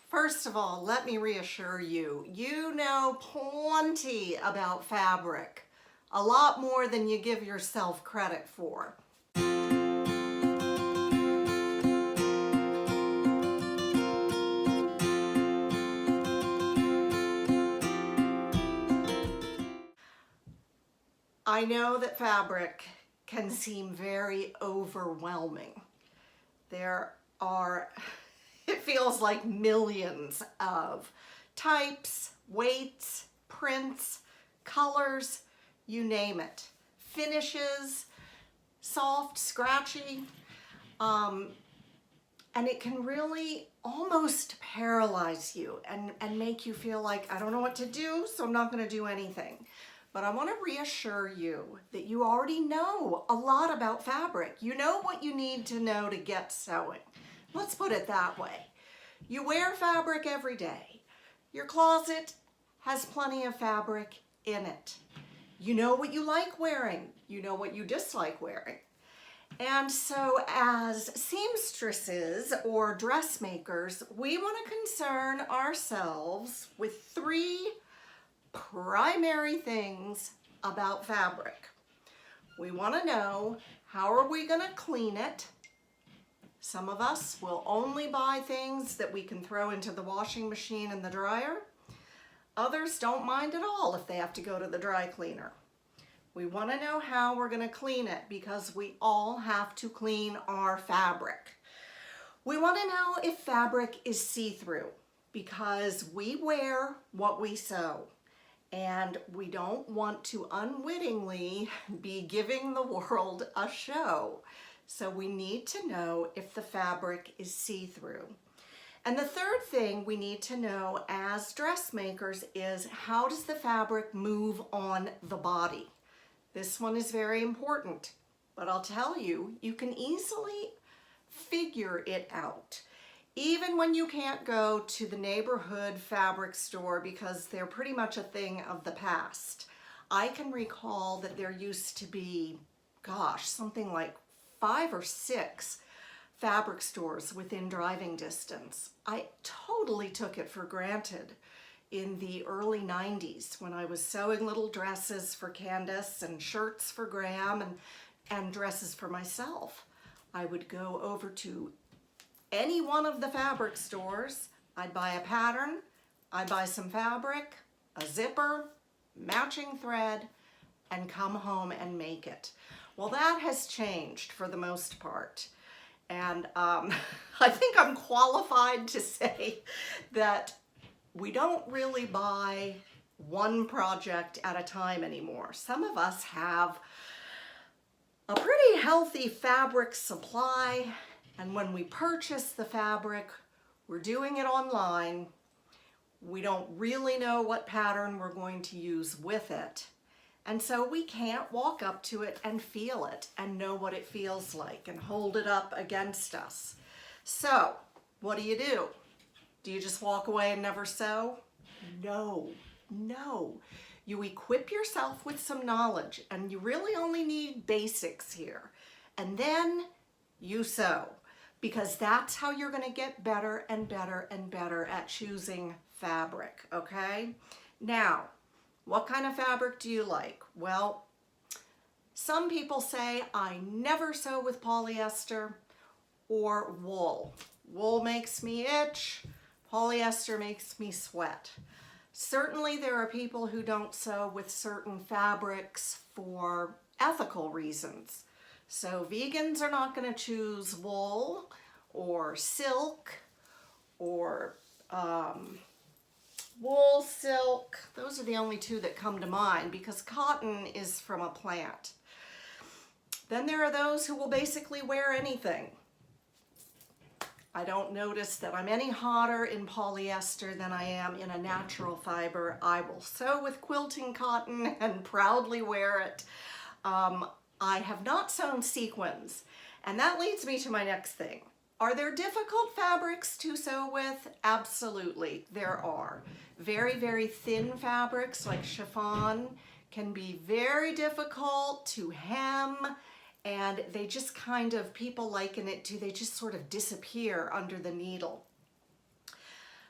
First of all, let me reassure you, you know plenty about fabric, a lot more than you give yourself credit for. I know that fabric can seem very overwhelming. There are, it feels like millions of types, weights, prints, colors, you name it. Finishes, soft, scratchy, and it can really almost paralyze you and make you feel like, I don't know what to do, so I'm not going to do anything. But I want to reassure you that you already know a lot about fabric. You know what you need to know to get sewing. Let's put it that way. You wear fabric every day. Your closet has plenty of fabric in it. You know what you like wearing. You know what you dislike wearing. And so as seamstresses or dressmakers, we want to concern ourselves with three primary things about fabric. We want to know, how are we going to clean it? Some of us will only buy things that we can throw into the washing machine and the dryer. Others don't mind at all if they have to go to the dry cleaner. We want to know how we're going to clean it because we all have to clean our fabric. We want to know if fabric is see-through because we wear what we sew. And we don't want to unwittingly be giving the world a show. So we need to know if the fabric is see-through. And the third thing we need to know as dressmakers is, how does the fabric move on the body? This one is very important, but I'll tell you, you can easily figure it out. Even when you can't go to the neighborhood fabric store because they're pretty much a thing of the past. I can recall that there used to be, gosh, something like 5 or 6 fabric stores within driving distance. I totally took it for granted in the early 90s when I was sewing little dresses for Candace and shirts for Graham and dresses for myself. I would go over to any one of the fabric stores. I'd buy a pattern, I'd buy some fabric, a zipper, matching thread, and come home and make it. Well, that has changed for the most part. And I think I'm qualified to say that we don't really buy one project at a time anymore. Some of us have a pretty healthy fabric supply, and when we purchase the fabric, we're doing it online. We don't really know what pattern we're going to use with it. And so we can't walk up to it and feel it and know what it feels like and hold it up against us. So what do? Do you just walk away and never sew? No. You equip yourself with some knowledge, and you really only need basics here. And then you sew, because that's how you're going to get better and better and better at choosing fabric, okay? Now, what kind of fabric do you like? Well, some people say, I never sew with polyester or wool. Wool makes me itch, polyester makes me sweat. Certainly there are people who don't sew with certain fabrics for ethical reasons. So vegans are not going to choose wool or silk or wool, silk. Those are the only two that come to mind because cotton is from a plant. Then there are those who will basically wear anything. I don't notice that I'm any hotter in polyester than I am in a natural fiber. I will sew with quilting cotton and proudly wear it. I have not sewn sequins, and that leads me to my next thing. Are there difficult fabrics to sew with? Absolutely, there are. Very, very thin fabrics like chiffon can be very difficult to hem, and they just kind of, people liken it to, they just sort of disappear under the needle.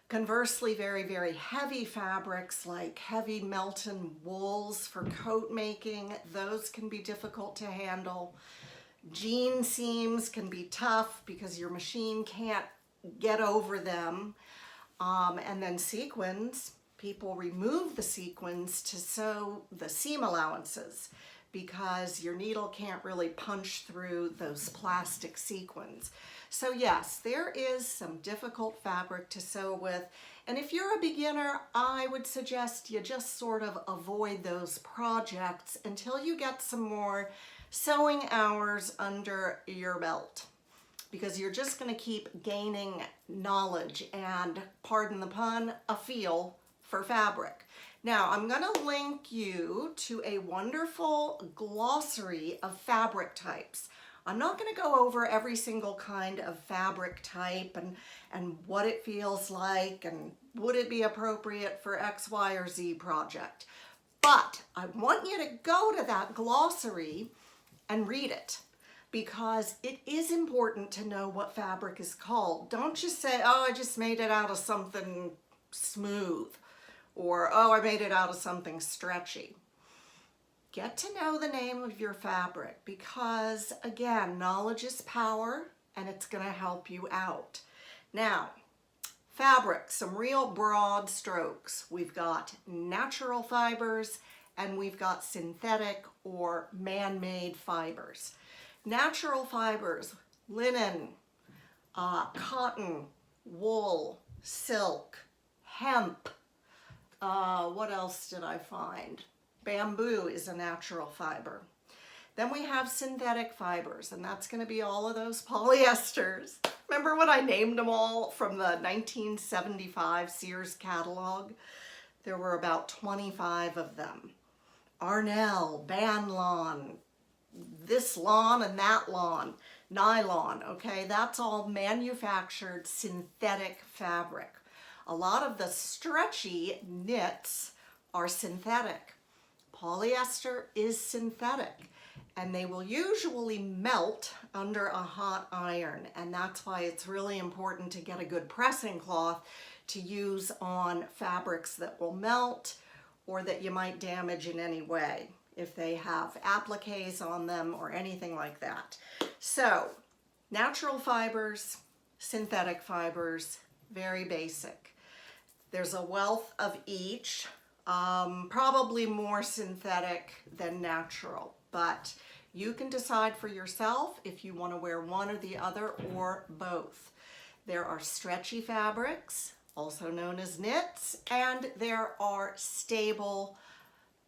Conversely, very, very heavy fabrics like heavy Melton wools for coat making, those can be difficult to handle. Jean seams can be tough because your machine can't get over them. And then sequins, people remove the sequins to sew the seam allowances because your needle can't really punch through those plastic sequins. So yes, there is some difficult fabric to sew with. And if you're a beginner, I would suggest you just sort of avoid those projects until you get some more sewing hours under your belt, because you're just going to keep gaining knowledge and, pardon the pun, a feel for fabric. Now, I'm going to link you to a wonderful glossary of fabric types. I'm not going to go over every single kind of fabric type and what it feels like and would it be appropriate for X, Y, or Z project. But I want you to go to that glossary and read it, because it is important to know what fabric is called. Don't just say, oh, I just made it out of something smooth, or oh, I made it out of something stretchy. Get to know the name of your fabric, because again, knowledge is power and it's going to help you out. Now, fabric, some real broad strokes. We've got natural fibers and we've got synthetic or man-made fibers. Natural fibers, linen, cotton, wool, silk, hemp. What else did I find? Bamboo is a natural fiber. Then we have synthetic fibers, and that's going to be all of those polyesters. Remember when I named them all from the 1975 Sears catalog? There were about 25 of them. Arnell, Banlon, this lawn and that lawn, nylon, okay? That's all manufactured synthetic fabric. A lot of the stretchy knits are synthetic. Polyester is synthetic, and they will usually melt under a hot iron, and that's why it's really important to get a good pressing cloth to use on fabrics that will melt or that you might damage in any way if they have appliques on them or anything like that. So, natural fibers, synthetic fibers, very basic. There's a wealth of each. Probably more synthetic than natural, but you can decide for yourself if you want to wear one or the other or both. There are stretchy fabrics, also known as knits, and there are stable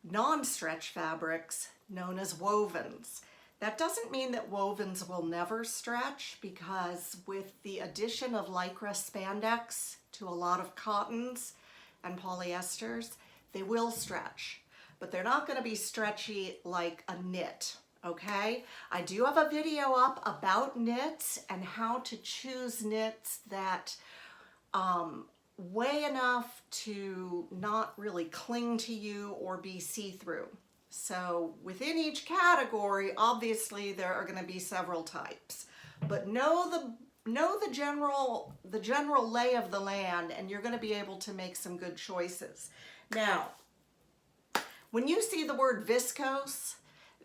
non-stretch fabrics known as wovens. That doesn't mean that wovens will never stretch, because with the addition of lycra spandex to a lot of cottons and polyesters, they will stretch, but they're not going to be stretchy like a knit, okay? I do have a video up about knits and how to choose knits that weigh enough to not really cling to you or be see-through. So within each category, obviously there are going to be several types, but know the general lay of the land, and you're going to be able to make some good choices. Now, when you see the word viscose,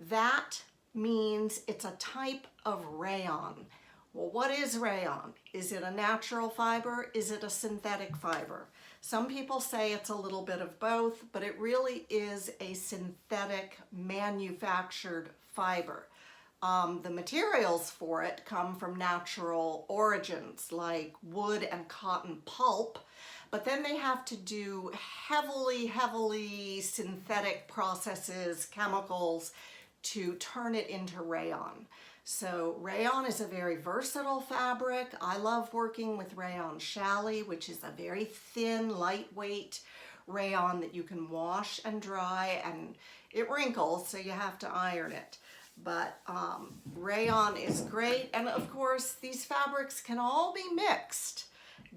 that means it's a type of rayon. Well, what is rayon? Is it a natural fiber? Is it a synthetic fiber? Some people say it's a little bit of both, but it really is a synthetic manufactured fiber. The materials for it come from natural origins like wood and cotton pulp, but then they have to do heavily synthetic processes, chemicals, to turn it into rayon. So rayon is a very versatile fabric. I love working with rayon challis, which is a very thin, lightweight rayon that you can wash and dry, and it wrinkles, so you have to iron it. But rayon is great, and of course these fabrics can all be mixed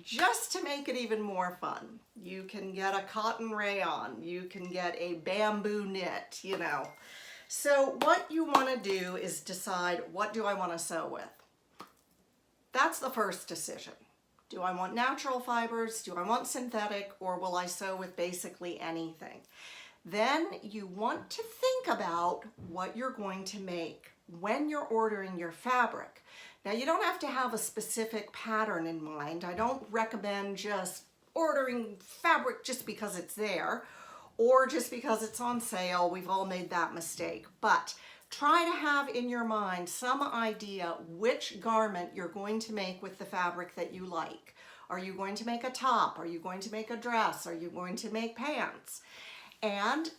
just to make it even more fun. You can get a cotton rayon, you can get a bamboo knit, you know. So what you want to do is decide, what do I want to sew with? That's the first decision. Do I want natural fibers? Do I want synthetic? Or will I sew with basically anything? Then you want to think about what you're going to make when you're ordering your fabric. Now, you don't have to have a specific pattern in mind. I don't recommend just ordering fabric just because it's there or just because it's on sale. We've all made that mistake. But try to have in your mind some idea which garment you're going to make with the fabric that you like. Are you going to make a top? Are you going to make a dress? Are you going to make pants? And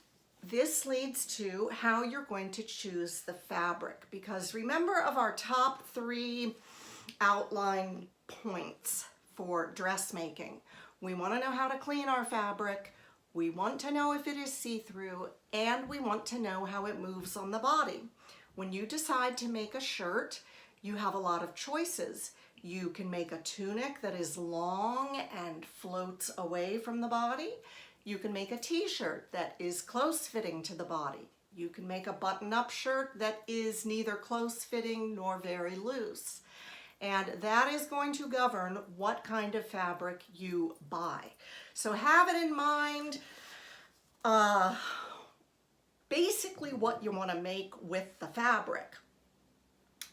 this leads to how you're going to choose the fabric, because remember of our top 3 outline points for dressmaking. We want to know how to clean our fabric, we want to know if it is see-through, and we want to know how it moves on the body. When you decide to make a shirt, you have a lot of choices. You can make a tunic that is long and floats away from the body. You can make a t-shirt that is close-fitting to the body. You can make a button-up shirt that is neither close-fitting nor very loose. And that is going to govern what kind of fabric you buy. So have it in mind, basically what you want to make with the fabric.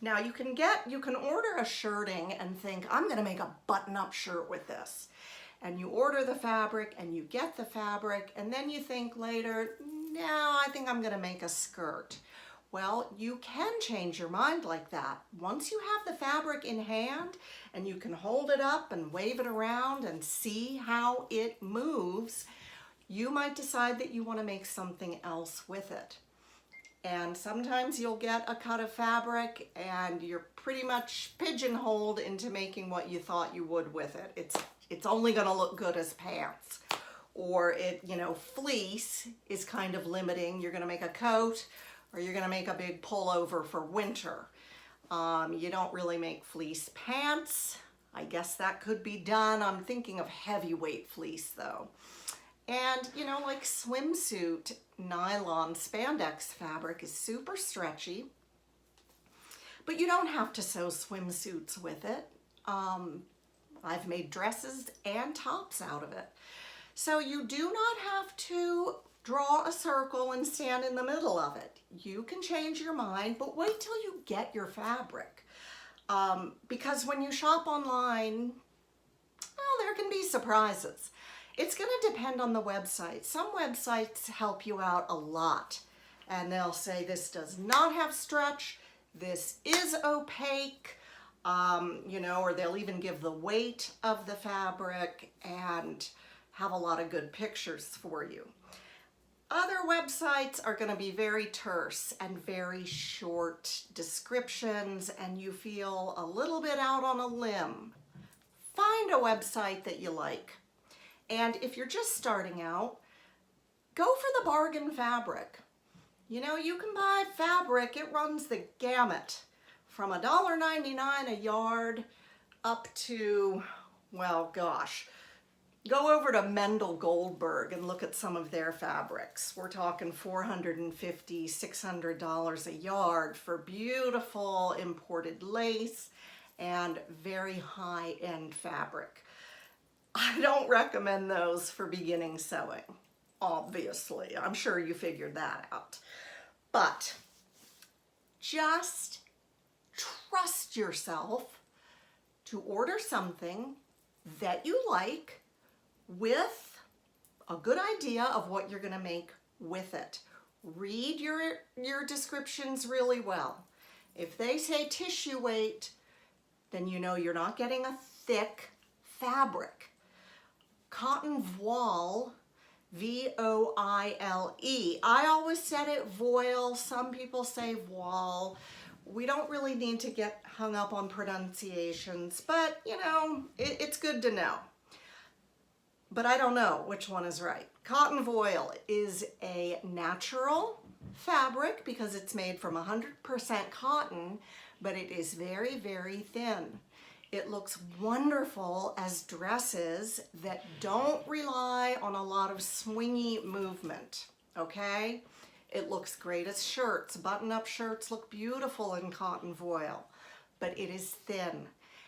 Now you can order a shirting and think, I'm going to make a button-up shirt with this. And you order the fabric and you get the fabric, and then you think later, no, I think I'm going to make a skirt. Well, you can change your mind like that. Once you have the fabric in hand and you can hold it up and wave it around and see how it moves, you might decide that you want to make something else with it. And sometimes you'll get a cut of fabric and you're pretty much pigeonholed into making what you thought you would with it. It's only going to look good as pants. Or fleece is kind of limiting. You're going to make a coat or you're going to make a big pullover for winter. You don't really make fleece pants. I guess that could be done. I'm thinking of heavyweight fleece though. And like swimsuit nylon spandex fabric is super stretchy, but you don't have to sew swimsuits with it. I've made dresses and tops out of it. So you do not have to draw a circle and stand in the middle of it. You can change your mind, but wait till you get your fabric. Because when you shop online, well, there can be surprises. It's going to depend on the website. Some websites help you out a lot, and they'll say this does not have stretch, this is opaque, or they'll even give the weight of the fabric and have a lot of good pictures for you. Other websites are going to be very terse and very short descriptions, and you feel a little bit out on a limb. Find a website that you like. And if you're just starting out, go for the bargain fabric. You can buy fabric, it runs the gamut from $1.99 a yard up to, well, gosh, go over to Mendel Goldberg and look at some of their fabrics. We're talking $450, $600 a yard for beautiful imported lace and very high-end fabric. I don't recommend those for beginning sewing, obviously. I'm sure you figured that out. But just trust yourself to order something that you like with a good idea of what you're going to make with it. Read your descriptions really well. If they say tissue weight, then you're not getting a thick fabric. Cotton voile, V-O-I-L-E. I always said it voile. Some people say voile. We don't really need to get hung up on pronunciations, but it's good to know. But I don't know which one is right. Cotton voile is a natural fabric because it's made from 100% cotton, but it is very, very thin. It looks wonderful as dresses that don't rely on a lot of swingy movement, okay? It looks great as shirts. Button-up shirts look beautiful in cotton voile, but it is thin.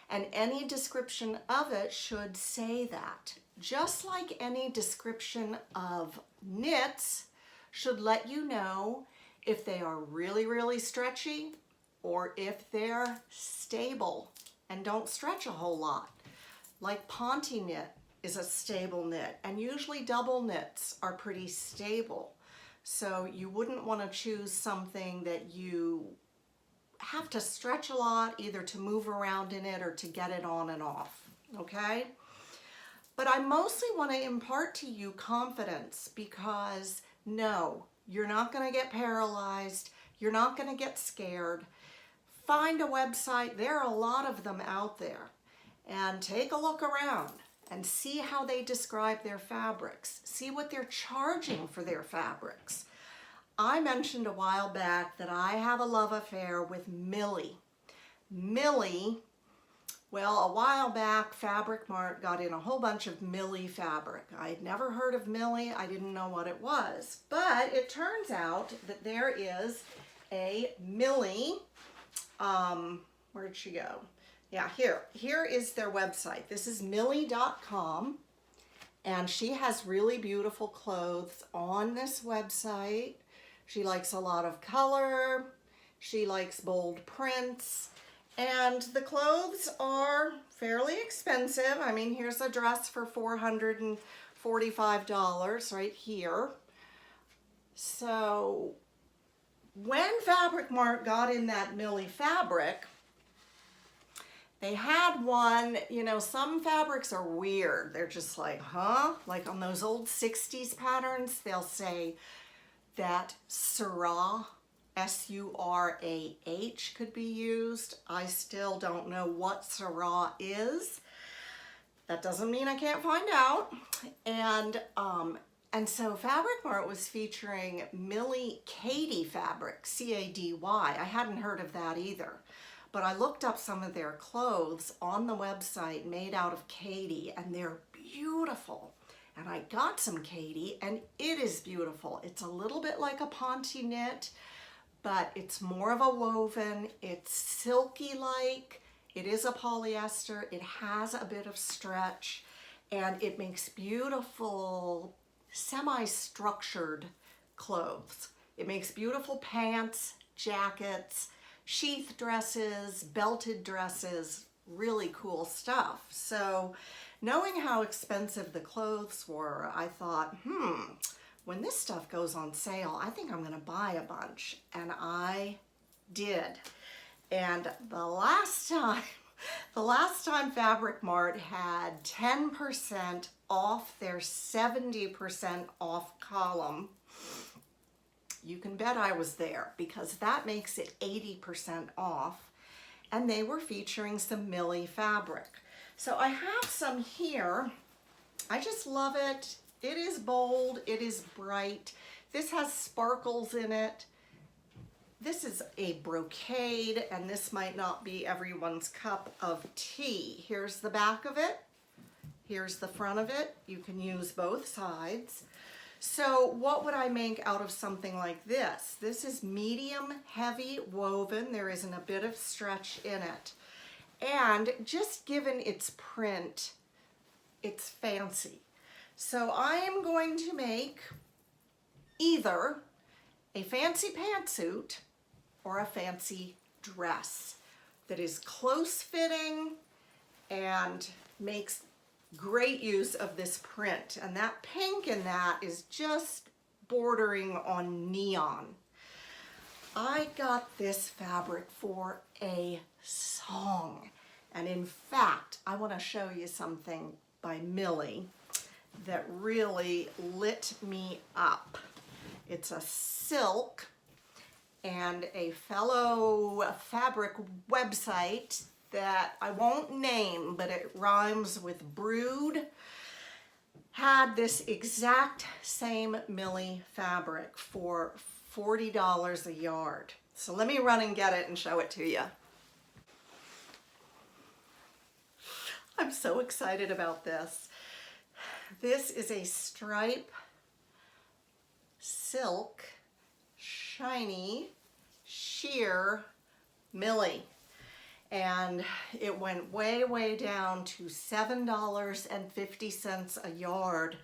And any description of it should say that. Just like any description of knits should let you know if they are really, really stretchy or if they're stable and don't stretch a whole lot. Like Ponte knit is a stable knit, and usually double knits are pretty stable. So you wouldn't want to choose something that you have to stretch a lot, either to move around in it or to get it on and off, okay? But I mostly want to impart to you confidence, because no, you're not going to get paralyzed. You're not going to get scared. Find a website. There are a lot of them out there. And take a look around and see how they describe their fabrics. See what they're charging for their fabrics. I mentioned a while back that I have a love affair with Millie. Millie, well, a while back, Fabric Mart got in a whole bunch of Millie fabric. I had never heard of Millie. I didn't know what it was. But it turns out that there is a Millie, where'd she go? Yeah, here is their website. This is millie.com, and she has really beautiful clothes on this website. She likes a lot of color. She likes bold prints, and the clothes are fairly expensive. I mean, here's a dress for $445 right here. So when Fabric Mart got in that Millie fabric, they had one, you know, some fabrics are weird. They're just like, huh? Like on those old 60s patterns, they'll say that Surah, S-U-R-A-H, could be used. I still don't know what Surah is. That doesn't mean I can't find out. And so Fabric Mart was featuring Millie Cady fabric, C-A-D-Y. I hadn't heard of that either. But I looked up some of their clothes on the website made out of Cady, and they're beautiful. And I got some Cady, and it is beautiful. It's a little bit like a Ponte knit, but it's more of a woven. It's silky-like. It is a polyester. It has a bit of stretch, and it makes beautiful semi-structured clothes. It makes beautiful pants, jackets, sheath dresses, belted dresses, really cool stuff. So knowing how expensive the clothes were, I thought, when this stuff goes on sale, I think I'm gonna buy a bunch. And I did. And the last time Fabric Mart had 10% off their 70% off column, you can bet I was there, because that makes it 80% off, and they were featuring some Millie fabric. So I have some here. I just love it. It is bold, it is bright. This has sparkles in it. This is a brocade, and this might not be everyone's cup of tea. Here's the back of it. Here's the front of it. You can use both sides. So what would I make out of something like this? This is medium heavy woven. There isn't a bit of stretch in it. And just given its print, it's fancy. So I am going to make either a fancy pantsuit or a fancy dress that is close fitting and makes great use of this print. And that pink in that is just bordering on neon. I got this fabric for a song. And in fact, I want to show you something by Millie that really lit me up. It's a silk, and a fellow fabric website that I won't name, but it rhymes with brood, had this exact same Millie fabric for $40 a yard. So let me run and get it and show it to you. I'm so excited about this. This is a stripe silk shiny sheer Millie. and it went way, way down to $7.50 a yard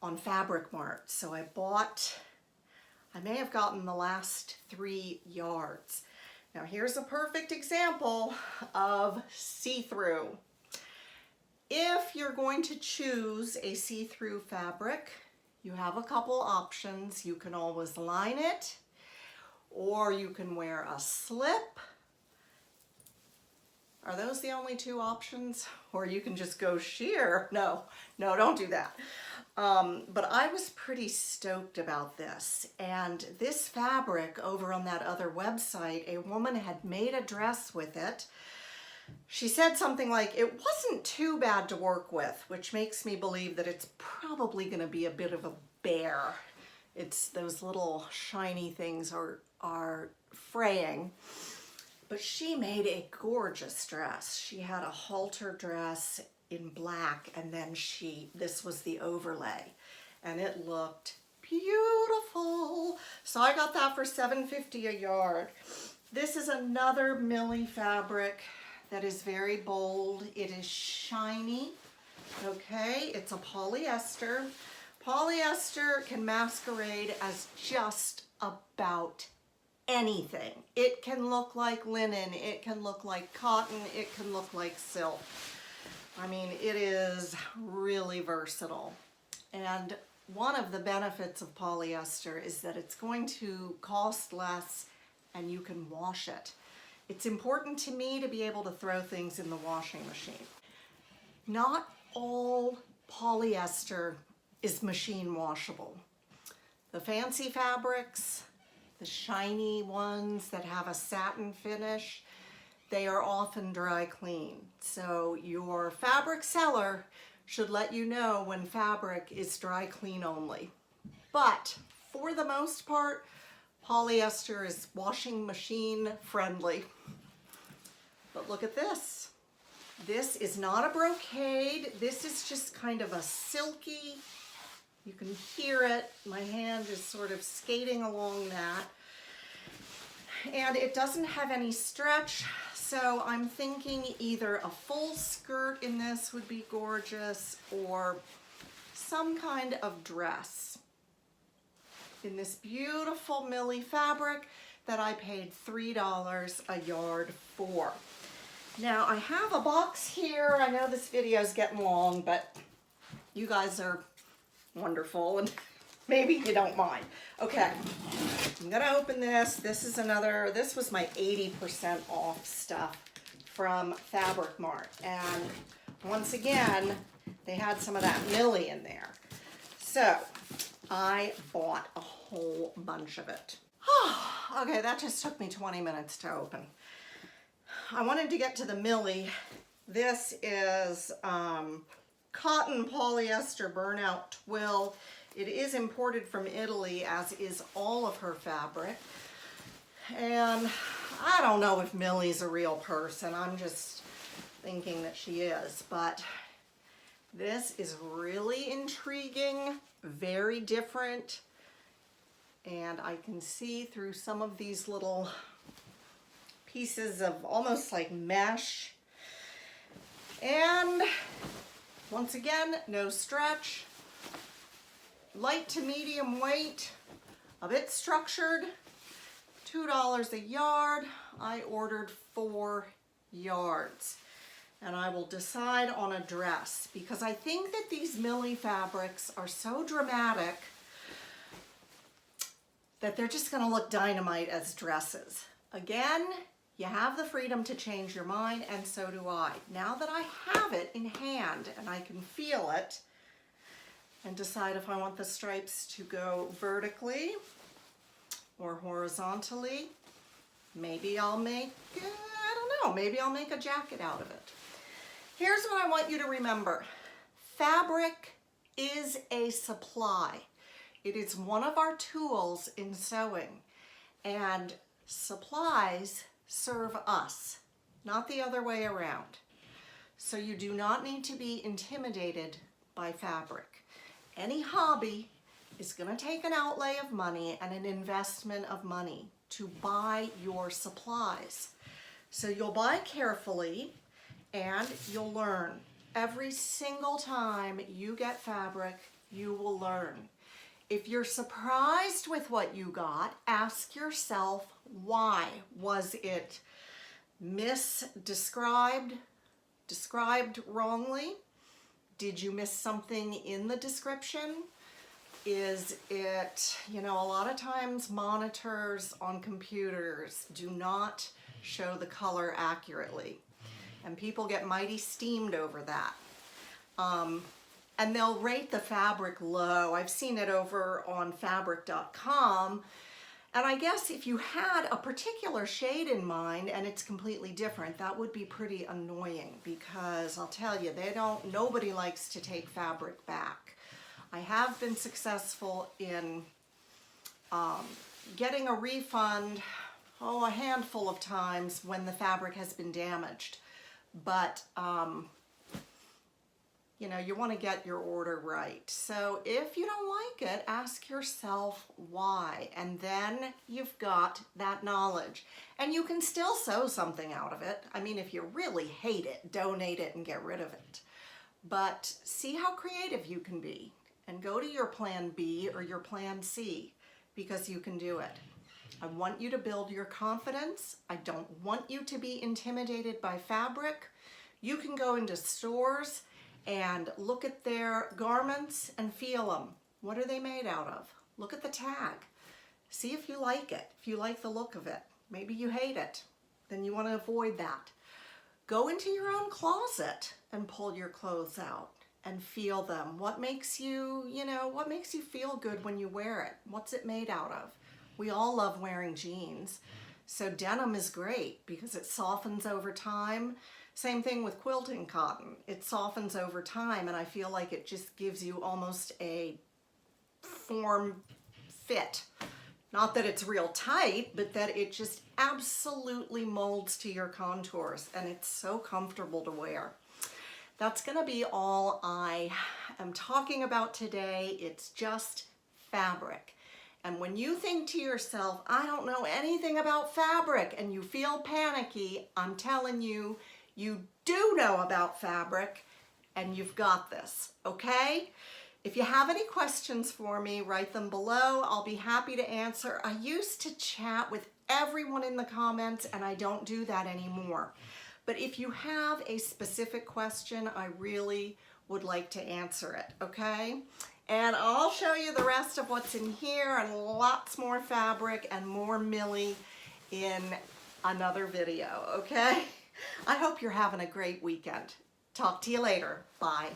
on Fabric Mart. So I may have gotten the last 3 yards. Now here's a perfect example of see-through. If you're going to choose a see-through fabric, you have a couple options. You can always line it, or you can wear a slip. Are those the only 2 options? Or you can just go sheer. No, don't do that. But I was pretty stoked about this. And this fabric over on that other website, a woman had made a dress with it. She said something like, it wasn't too bad to work with, which makes me believe that it's probably going to be a bit of a bear. It's those little shiny things are fraying. But she made a gorgeous dress. She had a halter dress in black, and then this was the overlay, and it looked beautiful. So I got that for $7.50 a yard. This is another Millie fabric that is very bold. It is shiny, okay? It's a polyester. Polyester can masquerade as just about anything. It can look like linen, it can look like cotton, it can look like silk. I mean, it is really versatile. And one of the benefits of polyester is that it's going to cost less and you can wash it. It's important to me to be able to throw things in the washing machine. Not all polyester is machine washable. The fancy fabrics, the shiny ones that have a satin finish, they are often dry clean. So your fabric seller should let you know when fabric is dry clean only. But for the most part, polyester is washing machine friendly. But look at this. This is not a brocade. This is just kind of a silky, you can hear it. My hand is sort of skating along that. And it doesn't have any stretch, so I'm thinking either a full skirt in this would be gorgeous, or some kind of dress in this beautiful Millie fabric that I paid $3 a yard for. Now I have a box here. I know this video is getting long, but you guys are wonderful and maybe you don't mind. Okay, I'm gonna open this. This was my 80% off stuff from Fabric Mart. And once again, they had some of that Millie in there. So I bought a whole bunch of it. Okay, that just took me 20 minutes to open. I wanted to get to the Millie. This is cotton polyester burnout twill. It is imported from Italy, as is all of her fabric. And I don't know if Millie's a real person. I'm just thinking that she is. But this is really intriguing, very different. And I can see through some of these little pieces of almost like mesh. And once again, no stretch. Light to medium weight, a bit structured, $2 a yard. I ordered 4 yards. And I will decide on a dress, because I think that these Millie fabrics are so dramatic that they're just gonna look dynamite as dresses. Again, you have the freedom to change your mind, and so do I. Now that I have it in hand and I can feel it, and decide if I want the stripes to go vertically or horizontally. Maybe I'll make, I don't know, maybe I'll make a jacket out of it. Here's what I want you to remember. Fabric is a supply. It is one of our tools in sewing, and supplies serve us, not the other way around. So you do not need to be intimidated by fabric. Any hobby is going to take an outlay of money and an investment of money to buy your supplies. So you'll buy carefully and you'll learn. Every single time you get fabric, you will learn. If you're surprised with what you got, ask yourself why. Was it described wrongly? Did you miss something in the description? Is it, a lot of times monitors on computers do not show the color accurately, and people get mighty steamed over that. And they'll rate the fabric low. I've seen it over on fabric.com. And I guess if you had a particular shade in mind and it's completely different, that would be pretty annoying, because I'll tell you, nobody likes to take fabric back. I have been successful in getting a refund, a handful of times when the fabric has been damaged. But you want to get your order right. So if you don't like it, ask yourself why, and then you've got that knowledge. And you can still sew something out of it. I mean, if you really hate it, donate it and get rid of it. But see how creative you can be, and go to your plan B or your plan C, because you can do it. I want you to build your confidence. I don't want you to be intimidated by fabric. You can go into stores and look at their garments and feel them. What are they made out of? Look at the tag. See if you like it, if you like the look of it. Maybe you hate it, then you want to avoid that. Go into your own closet and pull your clothes out and feel them. What makes you, what makes you feel good when you wear it? What's it made out of? We all love wearing jeans. So denim is great because it softens over time. Same thing with quilting cotton. It softens over time, and I feel like it just gives you almost a form fit. Not that it's real tight, but that it just absolutely molds to your contours, and it's so comfortable to wear. That's going to be all I am talking about today. It's just fabric. And when you think to yourself, I don't know anything about fabric, and you feel panicky, I'm telling you, you do know about fabric, and you've got this, okay? If you have any questions for me, write them below. I'll be happy to answer. I used to chat with everyone in the comments, and I don't do that anymore. But if you have a specific question, I really would like to answer it, okay? And I'll show you the rest of what's in here and lots more fabric and more Millie in another video, okay? I hope you're having a great weekend. Talk to you later. Bye.